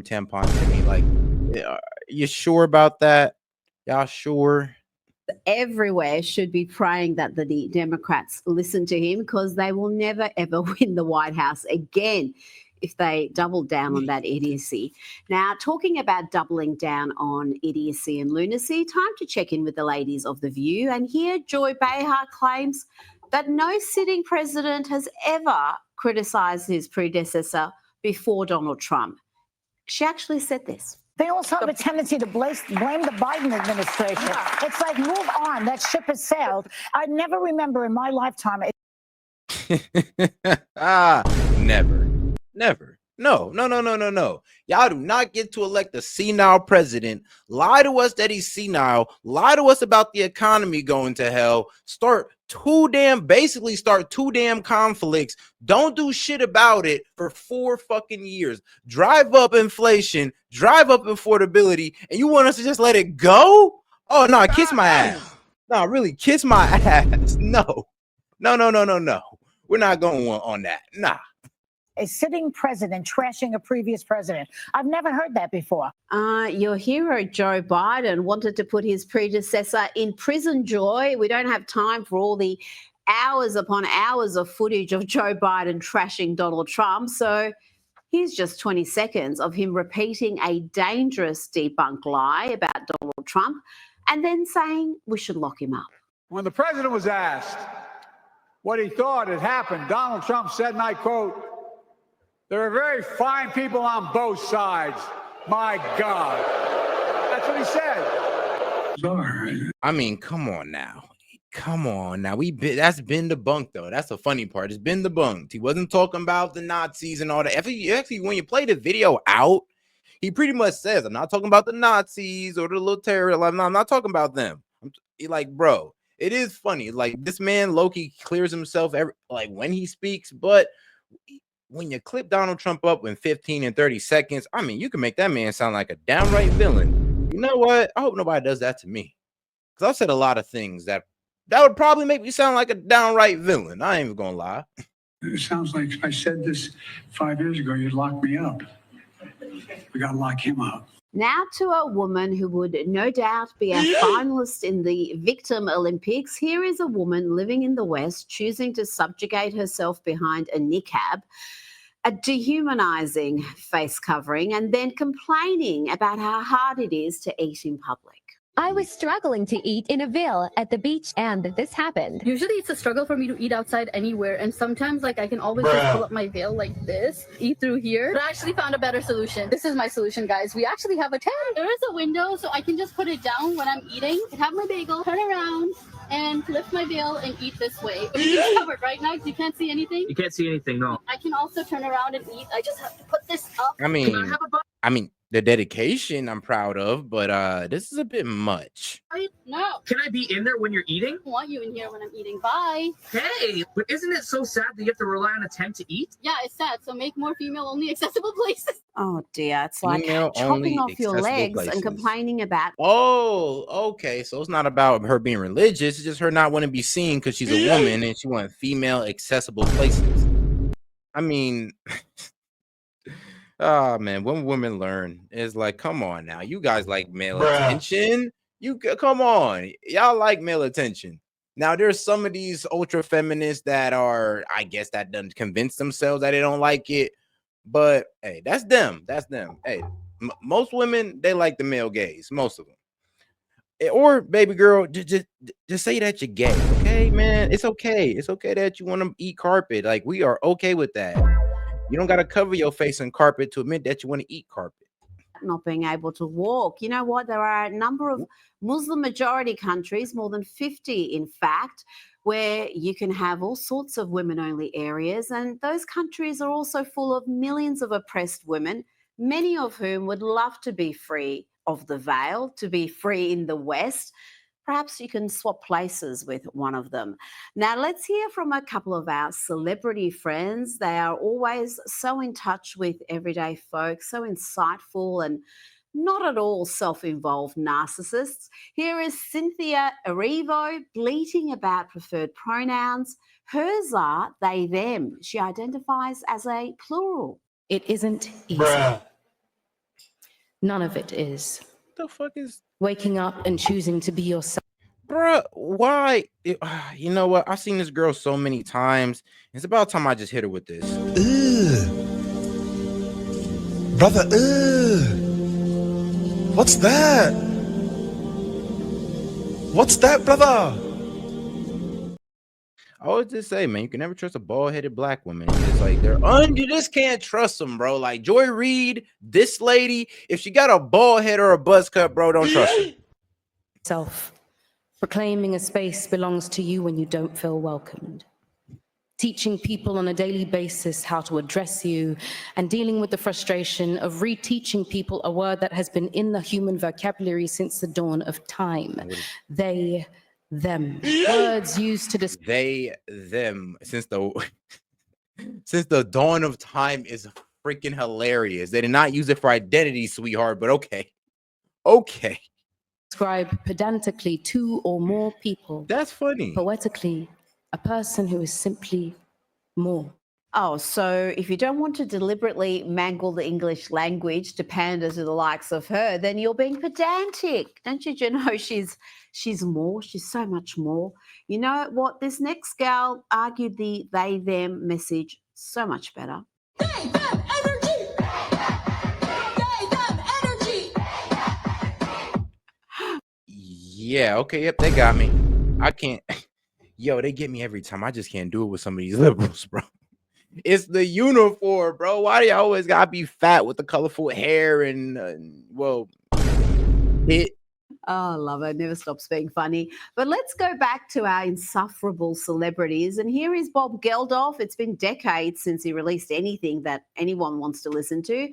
tampon to me. Like, you sure about that? Y'all sure? Everywhere should be praying that the Democrats listen to him, because they will never, ever win the White House again if they double down on that idiocy. Now, talking about doubling down on idiocy and lunacy, time to check in with the ladies of The View. And here, Joy Behar claims that no sitting president has ever criticised his predecessor before Donald Trump. She actually said this. They also have a tendency to blame the Biden administration. Yeah. It's like, move on. That ship has sailed. I never remember in my lifetime. Never. No. Y'all do not get to elect a senile president, lie to us that he's senile, lie to us about the economy going to hell, start two damn conflicts, don't do shit about it for 4 fucking years, drive up inflation, drive up affordability, and you want us to just let it go? Oh, no, kiss my ass. No, really, kiss my ass. No. We're not going on that. Nah. A sitting president trashing a previous president. I've never heard that before. Your hero, Joe Biden, wanted to put his predecessor in prison, Joy. We don't have time for all the hours upon hours of footage of Joe Biden trashing Donald Trump. So here's just 20 seconds of him repeating a dangerous debunked lie about Donald Trump and then saying we should lock him up. When the president was asked what he thought had happened, Donald Trump said, and I quote, "There are very fine people on both sides. My God." That's what he said. Sorry. I mean, come on now. That's been debunked, though. That's the funny part. It's been debunked. He wasn't talking about the Nazis and all that. Actually, when you play the video out, he pretty much says, I'm not talking about the Nazis or the little terrorists. I'm not talking about them. Like, bro, it is funny. Like, this man, Loki, clears himself when he speaks, but when you clip Donald Trump up in 15 and 30 seconds, I mean, you can make that man sound like a downright villain. You know what? I hope nobody does that to me, because I've said a lot of things that would probably make me sound like a downright villain. I ain't even gonna lie. It sounds like if I said this 5 years ago, you'd lock me up. We gotta lock him up. Now to a woman who would no doubt be a finalist in the Victim Olympics. Here is a woman living in the West choosing to subjugate herself behind a niqab, a dehumanizing face covering, and then complaining about how hard it is to eat in public. I was struggling to eat in a veil at the beach, and this happened. Usually it's a struggle for me to eat outside anywhere, and sometimes I can always just pull up my veil like this, eat through here. But I actually found a better solution. This is my solution, guys. We actually have a tent. There is a window, so I can just put it down when I'm eating, have my bagel, turn around, and lift my veil and eat this way. It's covered, right, Nags? You can't see anything? You can't see anything, no. I can also turn around and eat. I just have to put this up. I mean, the dedication I'm proud of, but this is a bit much. No. Can I be in there when you're eating? I want you in here when I'm eating. Bye. Hey, but isn't it so sad that you have to rely on a tent to eat? Yeah, it's sad. So make more female-only accessible places. Oh, dear. It's like chopping off your legs and complaining about... Oh, okay. So it's not about her being religious. It's just her not wanting to be seen because she's a woman and she wants female accessible places. I mean... Oh man, when women learn, it's like, come on now, you guys like male attention. Come on, y'all like male attention. Now there's some of these ultra feminists that are, I guess, that done convince themselves that they don't like it, but hey, that's them. Hey, most women, they like the male gaze, most of them. Or baby girl, just say that you're gay, okay, man? It's okay that you want to eat carpet. Like, we are okay with that. You don't got to cover your face in carpet to admit that you want to eat carpet. Not being able to walk. You know what? There are a number of Muslim majority countries, more than 50 in fact, where you can have all sorts of women-only areas. And those countries are also full of millions of oppressed women, many of whom would love to be free of the veil, to be free in the West. Perhaps you can swap places with one of them. Now, let's hear from a couple of our celebrity friends. They are always so in touch with everyday folk, so insightful and not at all self-involved narcissists. Here is Cynthia Erivo bleating about preferred pronouns. Hers are they, them. She identifies as a plural. It isn't easy. None of it is. The fuck is Waking up and choosing to be yourself. bruh? Why? You know what? I've seen this girl so many times. It's about time I just hit her with this. Brother, what's that? What's that, brother? I always just say, man, you can never trust a bald-headed black woman. It's like you just can't trust them, bro. Like Joy Reid, this lady, if she got a bald head or a buzz cut, bro, don't trust her. Self. Proclaiming a space belongs to you when you don't feel welcomed. Teaching people on a daily basis how to address you, and dealing with the frustration of reteaching people a word that has been in the human vocabulary since the dawn of time. They, them. Words used to describe They, them, since the dawn of time is freaking hilarious. They did not use it for identity, sweetheart, but okay. Okay. describe pedantically two or more people. That's funny. Poetically, a person who is simply more. Oh, so if you don't want to deliberately mangle the English language to pander to the likes of her, then you're being pedantic. Don't you know she's more? She's so much more. You know what? This next gal argued the they, them message so much better. They, them, energy! They, them, energy! Yeah, okay, yep, they got me. I can't. Yo, they get me every time. I just can't do it with some of these liberals, bro. It's the uniform, bro. Why do you always gotta be fat with the colorful hair and it? Oh, I love it. Never stops being funny. But let's go back to our insufferable celebrities. And here is Bob Geldof. It's been decades since he released anything that anyone wants to listen to.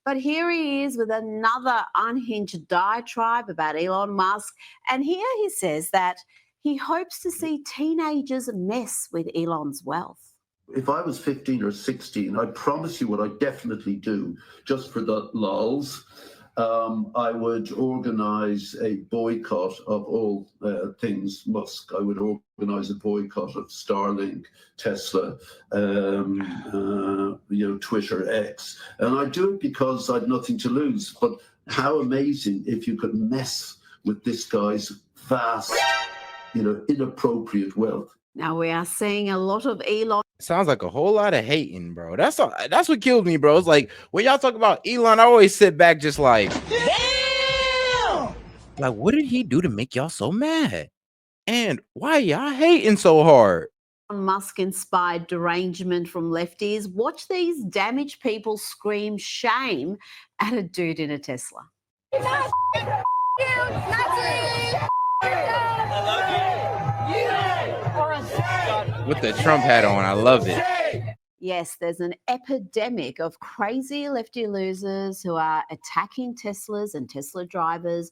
But here he is with another unhinged diatribe about Elon Musk. And here he says that he hopes to see teenagers mess with Elon's wealth. If I was 15 or 16, I promise you what I definitely do, just for the lols, I would organize a boycott of all things Musk. I would organize a boycott of Starlink, Tesla, Twitter, X. And I do it because I've nothing to lose. But how amazing if you could mess with this guy's vast, inappropriate wealth. Now we are seeing a lot of Elon. Sounds like a whole lot of hating, bro. That's what kills me, bro. It's like when y'all talk about Elon, I always sit back just like, damn! Like, what did he do to make y'all so mad? And why y'all hating so hard? Musk inspired derangement from lefties. Watch these damaged people scream shame at a dude in a Tesla. With the Trump hat on, I love it. Yes, there's an epidemic of crazy lefty losers who are attacking Teslas and Tesla drivers.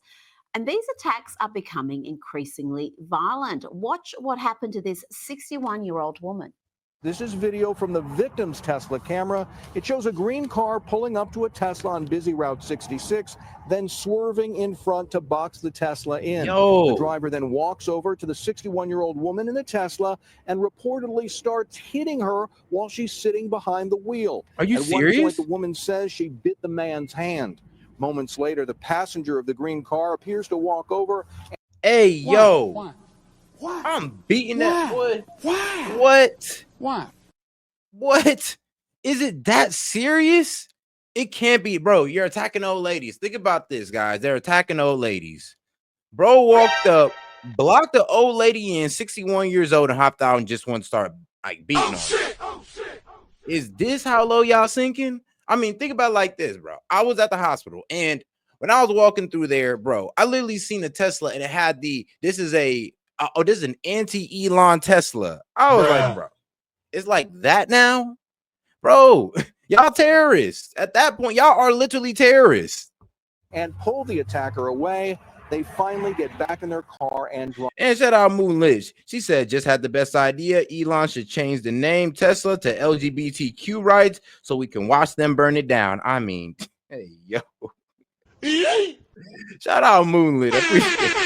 And these attacks are becoming increasingly violent. Watch what happened to this 61-year-old woman. This is video from the victim's Tesla camera. It shows a green car pulling up to a Tesla on busy Route 66, then swerving in front to box the Tesla in. The driver then walks over to the 61-year-old woman in the Tesla and reportedly starts hitting her while she's sitting behind the wheel. Are you serious? At one point, the woman says she bit the man's hand. Moments later, the passenger of the green car appears to walk over. Hey, yo. Why? I'm beating that boy. Why? What? Why? What? Is it that serious? It can't be, bro. You're attacking old ladies. Think about this, guys. They're attacking old ladies. Bro walked up, blocked the old lady in, 61 years old, and hopped out and just wanted to start like beating on her. Is this how low y'all sinking? I mean, think about it like this, bro. I was at the hospital, and when I was walking through there, bro, I literally seen a Tesla, and it had this is an anti-Elon Tesla. I was like, bro, it's like that now? Bro, y'all terrorists. At that point, y'all are literally terrorists. And pull the attacker away. They finally get back in their car and drive. And shout out Moon Lich. She said, just had the best idea. Elon should change the name Tesla to LGBTQ rights so we can watch them burn it down. I mean, hey, yo. Shout out Moonlit. I appreciate it.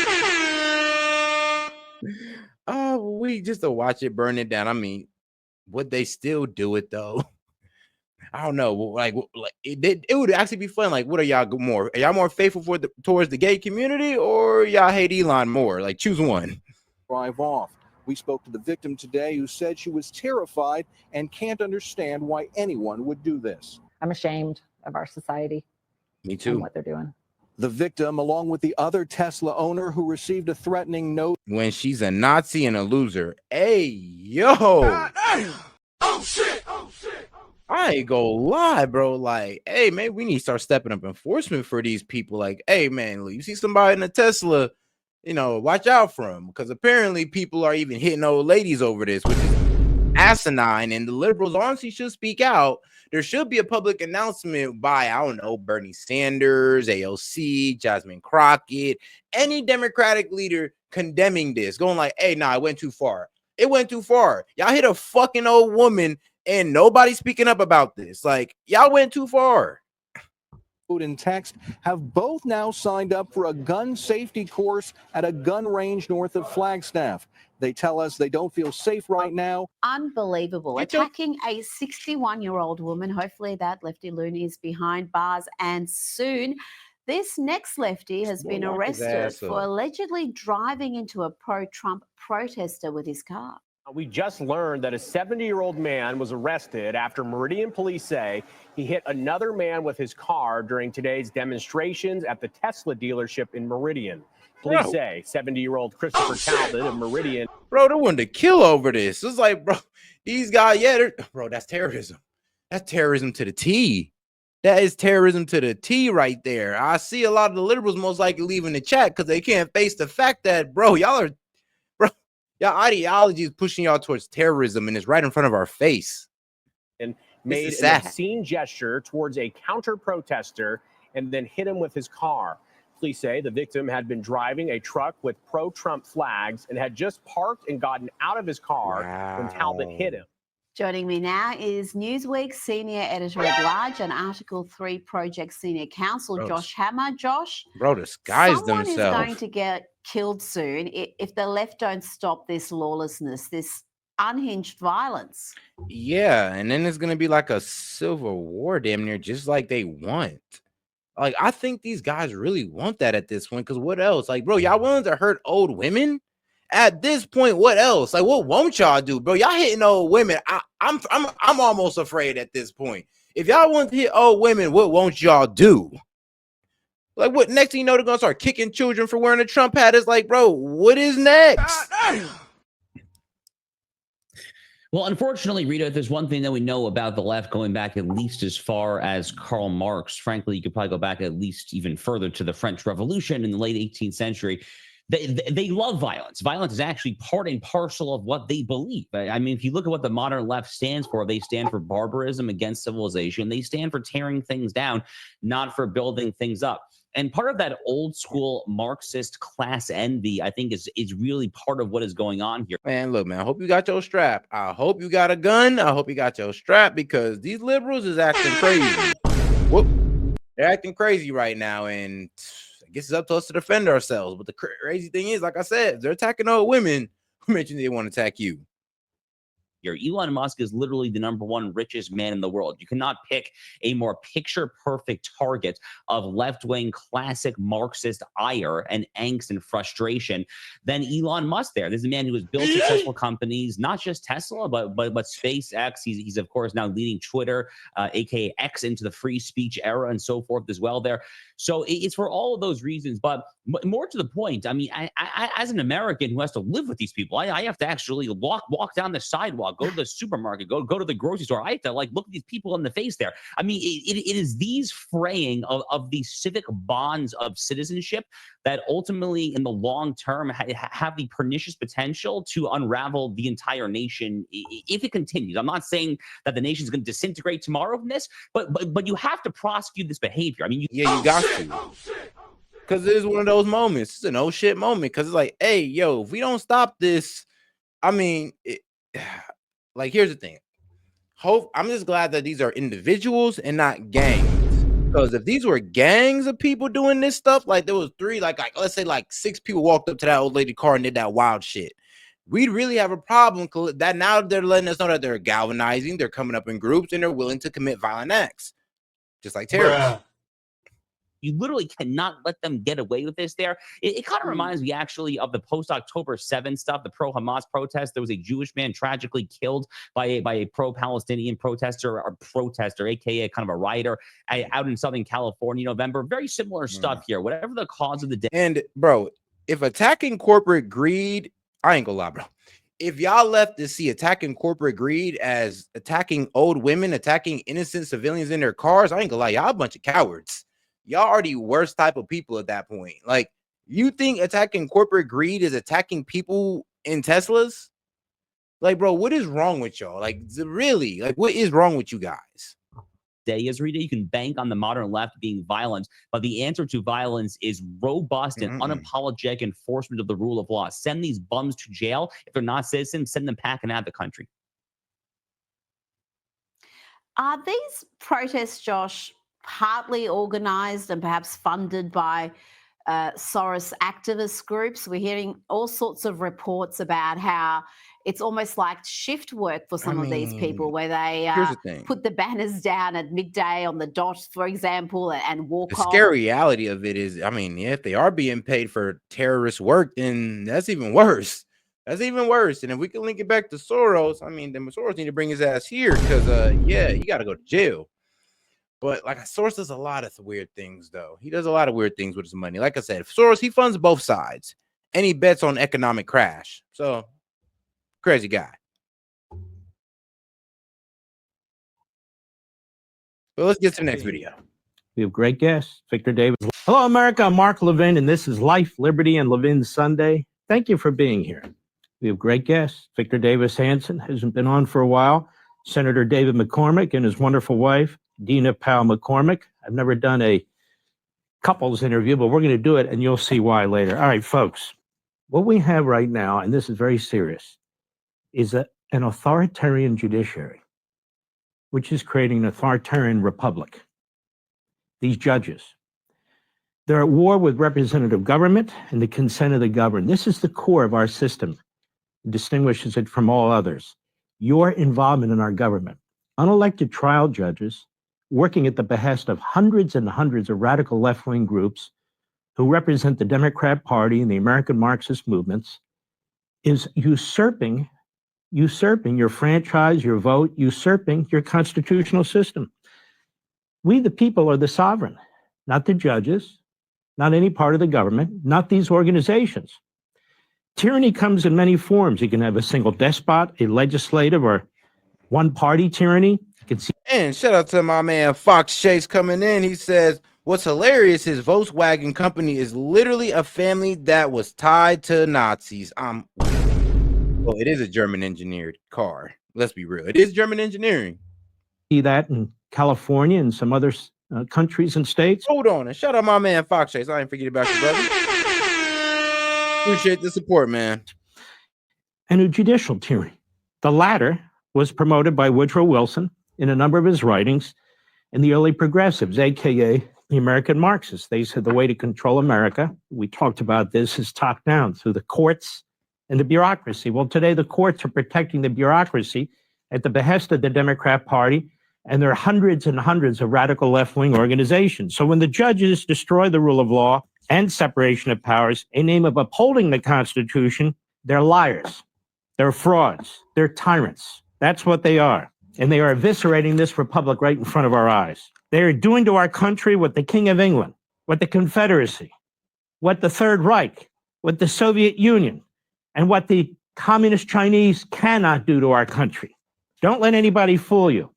Oh, we just to watch it burn it down. I mean, would they still do it though? I don't know, like it would actually be fun. Like, what are y'all more? Are y'all more faithful towards the gay community, or y'all hate Elon more? Like, choose one. Drive off. We spoke to the victim today who said she was terrified and can't understand why anyone would do this. I'm ashamed of our society. Me too. And what they're doing. The victim, along with the other Tesla owner who received a threatening note. When she's a Nazi and a loser. Hey, yo. Oh shit! Oh shit! I ain't gonna lie, bro. Like, hey, man, we need to start stepping up enforcement for these people. Like, hey, man, look, you see somebody in a Tesla, you know, watch out for them, because apparently people are even hitting old ladies over this, which is asinine. And the liberals honestly should speak out. There should be a public announcement by, I don't know, Bernie Sanders, AOC, Jasmine Crockett, any Democratic leader condemning this, going like, hey, nah, it went too far. It went too far. Y'all hit a fucking old woman and nobody speaking up about this. Like, y'all went too far. Food and text have both now signed up for a gun safety course at a gun range north of Flagstaff. They tell us they don't feel safe right now. Unbelievable. Attacking a 61-year-old woman. Hopefully that lefty loon is behind bars, and soon this next lefty has been arrested for allegedly driving into a pro-Trump protester with his car. We just learned that a 70-year-old man was arrested after Meridian police say he hit another man with his car during today's demonstrations at the Tesla dealership in Meridian. Police say 70-year-old Christopher Talbot of Meridian. Bro, they wanted to kill over this. It's like, bro, these guys, bro, that's terrorism. That's terrorism to the T. That is terrorism to the T right there. I see a lot of the liberals most likely leaving the chat because they can't face the fact that, bro, y'all ideology is pushing y'all towards terrorism, and it's right in front of our face. And made an obscene gesture towards a counter-protester and then hit him with his car. Police say the victim had been driving a truck with pro-Trump flags and had just parked and gotten out of his car when Talbot hit him. Joining me now is Newsweek senior editor-at-large and Article 3 Project senior counsel, Josh Hammer. Josh, bro, disguise someone themselves. is going to get killed soon if the left don't stop this lawlessness, this unhinged violence. Yeah, and then it's going to be like a civil war damn near, just like they want. Like, I think these guys really want that at this point, because what else? Like, bro, y'all willing to hurt old women? At this point, what else? Like, what won't y'all do, bro? Y'all hitting old women. I'm almost afraid at this point. If y'all want to hit old women, what won't y'all do? Like, what next thing you know, they're gonna start kicking children for wearing a Trump hat. It's like, bro, what is next? Well, unfortunately, Rita, there's one thing that we know about the left going back at least as far as Karl Marx. Frankly, you could probably go back at least even further to the French Revolution in the late 18th century. They love violence. Violence is actually part and parcel of what they believe. I mean, if you look at what the modern left stands for, they stand for barbarism against civilization. They stand for tearing things down, not for building things up. And part of that old school Marxist class envy, I think, is really part of what is going on here. Man, look, man, I hope you got your strap. I hope you got a gun. I hope you got your strap, because these liberals is acting crazy. Whoop. They're acting crazy right now, and I guess it's up to us to defend ourselves. But the crazy thing is, like I said, they're attacking old women. Who mentioned they want to attack you? Elon Musk is literally the #1 richest man in the world. You cannot pick a more picture-perfect target of left-wing classic Marxist ire and angst and frustration than Elon Musk there. This is a man who has built successful companies, not just Tesla, but SpaceX. He's of course now leading Twitter, aka X, into the free speech era and so forth as well there. So it's for all of those reasons. But more to the point, I mean, I as an American who has to live with these people, I have to actually walk down the sidewalk, go to the supermarket, go to the grocery store. I have to like look at these people in the face there. I mean, it is these fraying of the civic bonds of citizenship that ultimately in the long term have the pernicious potential to unravel the entire nation if it continues. I'm not saying that the nation is going to disintegrate tomorrow from this, but you have to prosecute this behavior. I mean, you got to. Because it is one of those moments. It's an oh shit moment. Because it's like, hey, yo, if we don't stop this, I mean, like, here's the thing. I'm just glad that these are individuals and not gangs. Because if these were gangs of people doing this stuff, like there was three, like let's say like 6 people walked up to that old lady car and did that wild shit, we'd really have a problem that now they're letting us know that they're galvanizing, they're coming up in groups, and they're willing to commit violent acts, just like terrorists. You literally cannot let them get away with this there. It kind of reminds me actually of the post-October 7 stuff, the pro-Hamas protest. There was a Jewish man tragically killed by a pro-Palestinian protester, aka kind of a rioter out in Southern California, November. Very similar stuff here. Whatever the cause of the day. And bro, if attacking corporate greed, I ain't gonna lie, bro. If y'all left to see attacking corporate greed as attacking old women, attacking innocent civilians in their cars, I ain't gonna lie, y'all a bunch of cowards. Y'all are the worst type of people at that point. Like, you think attacking corporate greed is attacking people in Teslas? Like, bro, what is wrong with y'all? Like, really? Like, what is wrong with you guys? Day is every day you can bank on the modern left being violent, but the answer to violence is robust and unapologetic enforcement of the rule of law. Send these bums to jail. If they're not citizens, send them packing out of the country. Are these protests, Josh, partly organized and perhaps funded by Soros activist groups? We're hearing all sorts of reports about how it's almost like shift work for some of these people, where they put the banners down at midday on the dot, for example, and walk off. The scary reality of it is, I mean, if they are being paid for terrorist work, then that's even worse. That's even worse. And if we can link it back to Soros, I mean, then Soros need to bring his ass here because, yeah, you got to go to jail. But like Soros does a lot of weird things, though. He does a lot of weird things with his money. Like I said, Soros, he funds both sides, and he bets on economic crash. So, crazy guy. But let's get to the next video. We have great guests, Victor Davis. Hello, America. I'm Mark Levin, and this is Life, Liberty, and Levin Sunday. Thank you for being here. We have great guests. Victor Davis Hanson hasn't been on for a while. Senator David McCormick and his wonderful wife, Dina Powell McCormick. I've never done a couples interview, but we're going to do it, and you'll see why later. All right, folks. What we have right now, and this is very serious, is an authoritarian judiciary, which is creating an authoritarian republic. These judges, they're at war with representative government and the consent of the governed. This is the core of our system. It distinguishes it from all others. Your involvement in our government. Unelected trial judges working at the behest of hundreds and hundreds of radical left-wing groups who represent the Democrat Party and the American Marxist movements is usurping your franchise, your vote, usurping your constitutional system. We, the people, are the sovereign, not the judges, not any part of the government, not these organizations. Tyranny comes in many forms. You can have a single despot, a legislative or one-party tyranny. You can see. And shout out to my man Fox Chase coming in. He says, what's hilarious is Volkswagen company is literally a family that was tied to Nazis. Well, it is a German engineered car. Let's be real. It is German engineering. See that in California and some other countries and states. Hold on, and shout out my man Fox Chase. I ain't forget about you, brother. Appreciate the support, man. And a judicial tyranny. The latter was promoted by Woodrow Wilson in a number of his writings and the early progressives, aka the American Marxists. They said the way to control America, we talked about this, is top down through the courts and the bureaucracy. Well, today the courts are protecting the bureaucracy at the behest of the Democrat Party, and there are hundreds and hundreds of radical left-wing organizations. So when the judges destroy the rule of law and separation of powers in name of upholding the Constitution, they're liars, they're frauds, they're tyrants. That's what they are. And they are eviscerating this republic right in front of our eyes. They are doing to our country what the King of England, what the Confederacy, what the Third Reich, what the Soviet Union, and what the communist Chinese cannot do to our country. Don't let anybody fool you.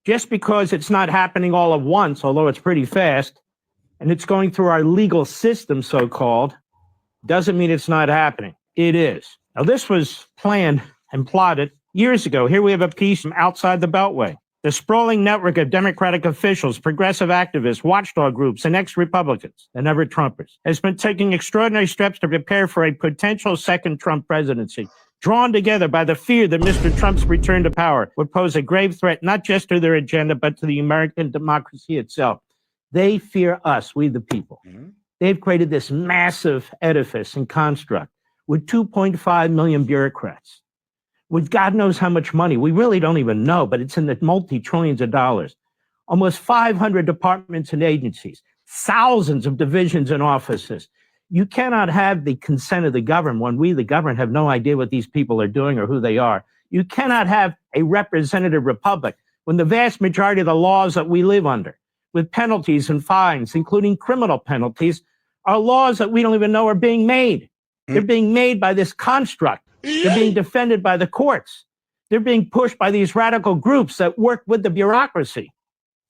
Just because it's not happening all at once, although it's pretty fast, and it's going through our legal system, so-called, doesn't mean it's not happening. It is. Now, this was planned and plotted years ago. Here we have a piece from outside the Beltway. The sprawling network of Democratic officials, progressive activists, watchdog groups, and ex-Republicans, and ever Trumpers, has been taking extraordinary steps to prepare for a potential second Trump presidency, drawn together by the fear that Mr. Trump's return to power would pose a grave threat, not just to their agenda, but to the American democracy itself. They fear us, we the people. They've created this massive edifice and construct with 2.5 million bureaucrats, with God knows how much money. We really don't even know, but it's in the multi-trillions of dollars. Almost 500 departments and agencies, thousands of divisions and offices. You cannot have the consent of the governed when we, the governed, have no idea what these people are doing or who they are. You cannot have a representative republic when the vast majority of the laws that we live under, with penalties and fines, including criminal penalties, are laws that we don't even know are being made. They're being made by this construct. They're being defended by the courts. They're being pushed by these radical groups that work with the bureaucracy.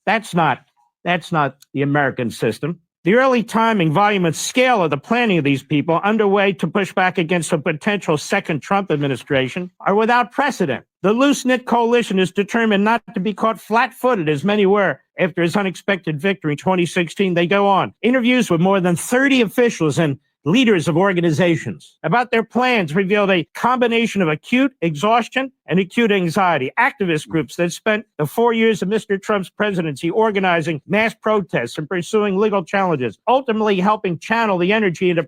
That's not the American system. The early timing, volume, and scale of the planning of these people underway to push back against a potential second Trump administration are without precedent. The loose-knit coalition is determined not to be caught flat-footed, as many were after his unexpected victory in 2016. They go on. Interviews with more than 30 officials and leaders of organizations about their plans revealed a combination of acute exhaustion and acute anxiety. Activist groups that spent the 4 years of Mr. Trump's presidency organizing mass protests and pursuing legal challenges, ultimately helping channel the energy into